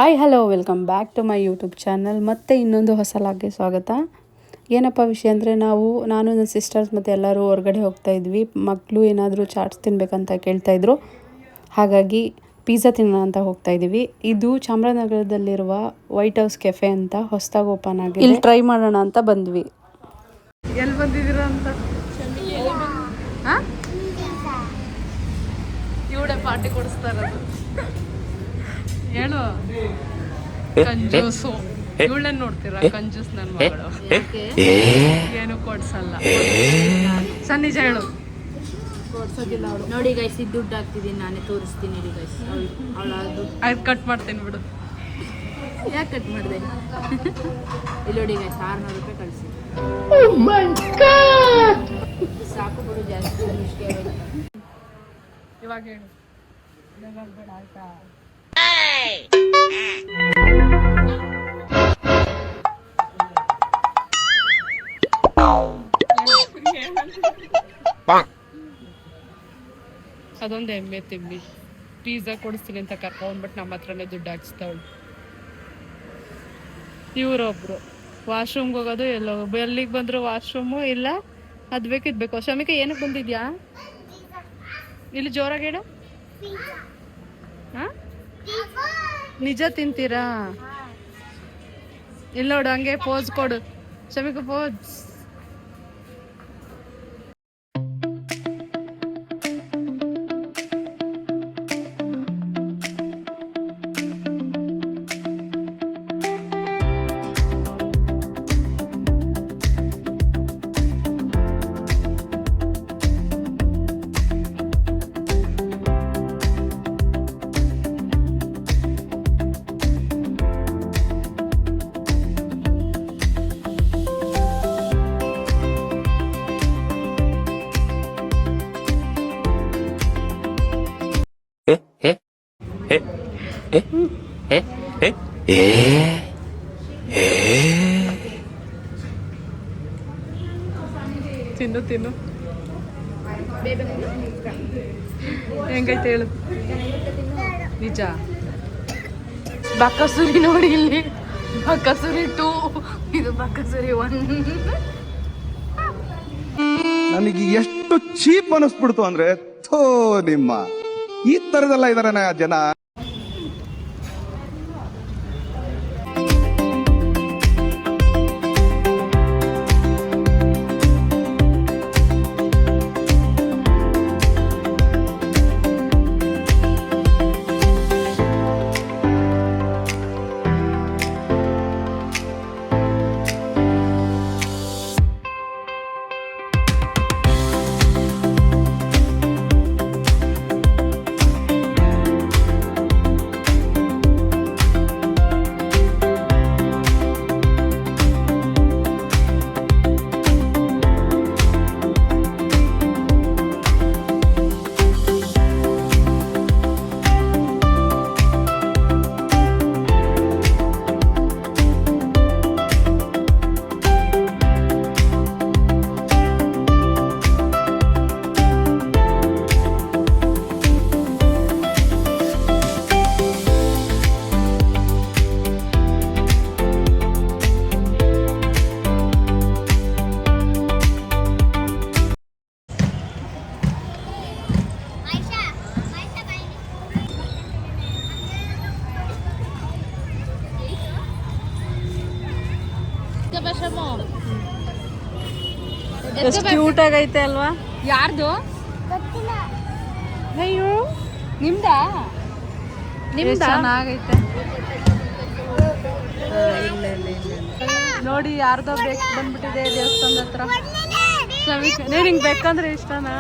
Hi hello welcome back to my YouTube channel. ಮತ್ತೆ ಇನ್ನೊಂದು ಹೊಸ ಲಾಗ್ಗೆ ಸ್ವಾಗತ. ಏನಪ್ಪ ವಿಷಯ ಅಂದರೆ ನಾನು ನನ್ನ ಸಿಸ್ಟರ್ಸ್ ಮತ್ತು ಎಲ್ಲರೂ ಹೊರಗಡೆ ಹೋಗ್ತಾ ಇದ್ವಿ. ಮಕ್ಕಳು ಏನಾದರೂ ಚಾಟ್ಸ್ ತಿನ್ನಬೇಕಂತ ಕೇಳ್ತಾಯಿದ್ರು. ಹಾಗಾಗಿ ಪಿಜ್ಜಾ ತಿನ್ನೋಣ ಅಂತ ಹೋಗ್ತಾ ಇದ್ದೀವಿ. ಇದು ಚಾಮರಾಜನಗರದಲ್ಲಿರುವ ವೈಟ್ ಹೌಸ್ ಕೆಫೆ ಅಂತ ಹೊಸದಾಗಿ ಓಪನ್ ಆಗಿದೆ. ಇಲ್ಲಿ ಟ್ರೈ ಮಾಡೋಣ ಅಂತ ಬಂದ್ವಿ. ಎಲ್ಲಿ ಬಂದಿದ್ದೀರಾ ಅಂತ ಇವಡೆ ಪಾರ್ಟಿ ಕೊಡಿಸ್ತಾ ಇರೋದು ಹೇಳು. ಕಂಜೂಸು ಇವಳನ್ನ ನೋಡ್ತೀರಾ? ಕಂಜೂಸ್ ನನ್ನ ಮಗಳು ಏನು ಕೊಡ್ಸಲ್ಲ. ಸರ್ ನಿಜ ಹೇಳು. ಕೊಡ್ಸೋದಿಲ್ಲ ಅವಳು. ನೋಡಿ ಗೈಸ್, ಇದು ದುಡ್ಡು ಹಾಕ್ತಿದ್ದೀನಿ, ನಾನೇ ತೋರಿಸ್ತೀನಿ ರೀ ಗೈಸ್. ಅವಳು ಅದು ಕಟ್ ಮಾಡ್ತೀನಿ ಬಿಡು. ಯಾಕೆ ಕಟ್ ಮಾಡಿದೆ? ಇಲ್ಲಿ ನೋಡಿ ಗೈಸ್, 600 ರೂಪಾಯಿ ಕಳಿಸಿ. ಸಾಕು ಬಿಡು, ಜಾಸ್ತಿ ಇವಾಗ ಹೇಳು. ಆಯ್ತಾ ಅದೊಂದು ಎಮ್ಮೆ ತಿಮ್ಮಿ ಪಿಜ್ಜಾ ಕೊಡಿಸ್ತೀನಿ ಅಂತ ಕರ್ಕೊಂಡ್ಬಿಟ್ಟು ನಮ್ಮ ಹತ್ರನೇ ದುಡ್ಡು ಹಾಕ್ಸ್ತಾವಳು. ಇವರೊಬ್ರು ವಾಶ್ರೂಮ್ಗೆ ಹೋಗೋದು ಎಲ್ಲಿಗೆ ಬಂದ್ರು ವಾಶ್ರೂಮು ಇಲ್ಲ, ಅದು ಬೇಕಿದ್ಬೇಕು. ಶಮಿಕ ಏನಕ್ಕೆ ಬಂದಿದ್ಯಾ? ಇಲ್ಲಿ ಜೋರಾಗಿ ಹೇಳು. ನಿಜ ತಿಂತೀರಾ? ಇಲ್ಲ ನೋಡು, ಹಂಗೆ ಪೋಸ್ ಕೊಡು ಶಮಿಕ, ಪೋಸ್. ತಿನ್ನು ತಿನ್ನು, ಹೆಂಗೈತೆ ಹೇಳು. ನಿಜ ಬಕ್ಕಸುರಿ ನೋಡಿ, ಇಲ್ಲಿ ಬಕ್ಕಸುರಿ 2, ಇದು ಬಕ್ಕಸುರಿ 1. ನನಗೆ ಎಷ್ಟು ಚೀಪ್ ಅನಿಸ್ಬಿಡ್ತು ಅಂದ್ರೆ, ಥೋ ನಿಮ್ಮ ಈ ತರದೆಲ್ಲ ಇದಾರೆ ಜನ. ಎಷ್ಟು ಕ್ಯೂಟ್ ಆಗೈತೆ ಅಲ್ವಾ? ಯಾರ್ದು? ಅಯ್ಯೋ ನಿಮ್ದಾ? ಚೆನ್ನಾಗೈತೆ. ನೋಡಿ, ಯಾರ್ದೋ ಬೇಕು ಬಂದ್ಬಿಟ್ಟಿದೆ ದೇವಸ್ಥಾನದ ಹತ್ರ. ನಿಂಗೆ ಬೇಕಂದ್ರೆ ಇಷ್ಟನಾ?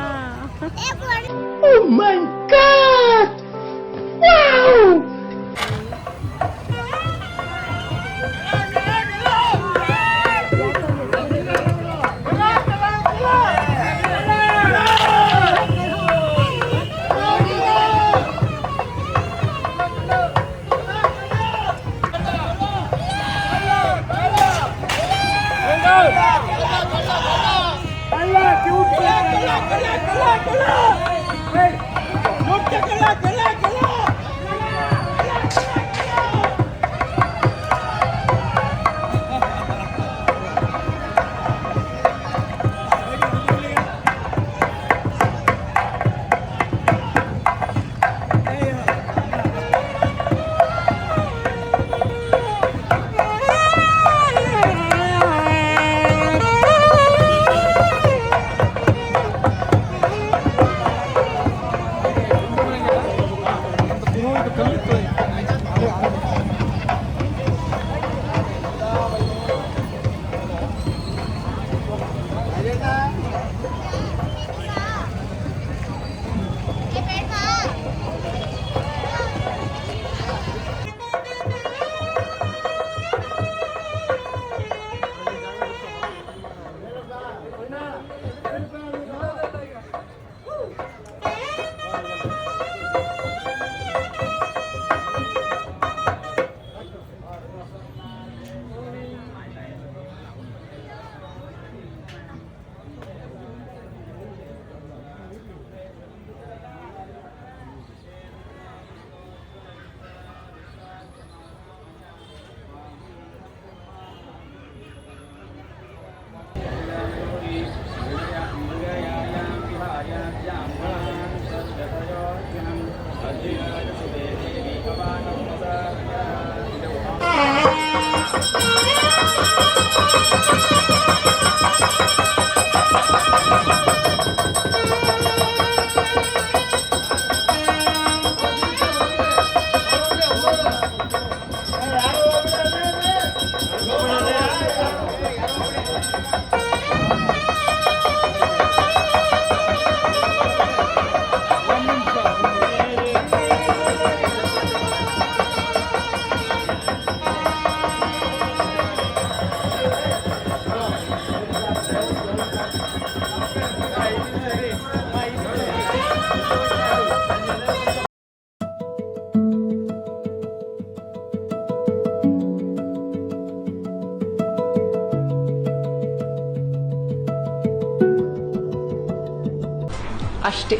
ಅಷ್ಟೇ.